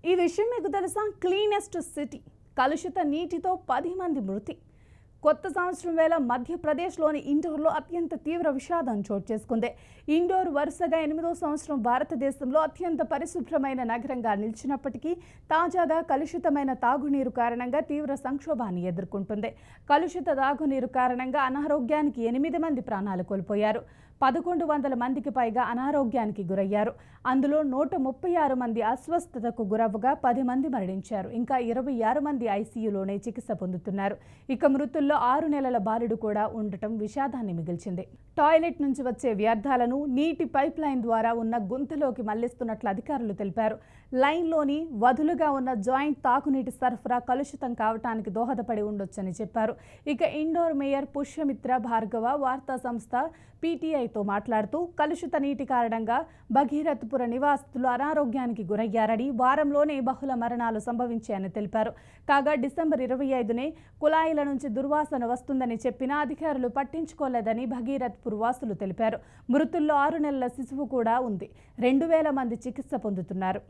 ఈ విషయం మీకు తెలుసా? క్లీనెస్ట్ సిటీ కలుషిత నీటితో 10 మంది మృతి. కొత్త సంవత్సరం వేళ మధ్యప్రదేశ్లోని ఇండోర్లో అత్యంత తీవ్ర విషాదం చోటు చేసుకుంది. ఇండోర్ వరుసగా 8వ సంవత్సరం భారతదేశంలో అత్యంత పరిశుభ్రమైన నగరంగా నిలిచినప్పటికీ తాజాగా కలుషితమైన తాగునీరు కారణంగా తీవ్ర సంక్షోభాన్ని ఎదుర్కొంటుంది. కలుషిత తాగునీరు కారణంగా అనారోగ్యానికి 8 మంది ప్రాణాలు కోల్పోయారు. 1100 మందికి పైగా అనారోగ్యానికి గురయ్యారు. అందులో 136 మంది అస్వస్థతకు గురవగా 10 మంది మరణించారు. ఇంకా 26 మంది ఐసీయూలోనే చికిత్స పొందుతున్నారు. ఇక మృతుల్లో 6 నెలల బాలుడు కూడా ఉండటం విషాదాన్ని మిగిల్చింది. టాయిలెట్ నుంచి వచ్చే వ్యర్థాలను నీటి పైప్ లైన్ ద్వారా ఉన్న గుంతలోకి మళ్లిస్తున్నట్లు అధికారులు తెలిపారు. లైన్లోని వదులుగా ఉన్న జాయింట్ తాగునీటి సరఫరా కలుషితం కావటానికి దోహదపడి ఉండొచ్చని చెప్పారు. ఇక ఇండోర్ మేయర్ పుష్యమిత్ర భార్గవ వార్తా సంస్థ పీటీఐతో మాట్లాడుతూ కలుషిత నీటి కారణంగా భగీరథపుర నివాసితులు అనారోగ్యానికి గురయ్యారని, వారంలోనే బహుళ మరణాలు సంభవించాయని తెలిపారు. కాగా డిసెంబర్ 25నే కుళాయిల నుంచి దుర్వాసన వస్తుందని చెప్పినా అధికారులు పట్టించుకోలేదని భగీరథపూర్ వాసులు తెలిపారు. మృతుల్లో 6 నెలల శిశువు కూడా ఉంది. 2000 మంది చికిత్స పొందుతున్నారు.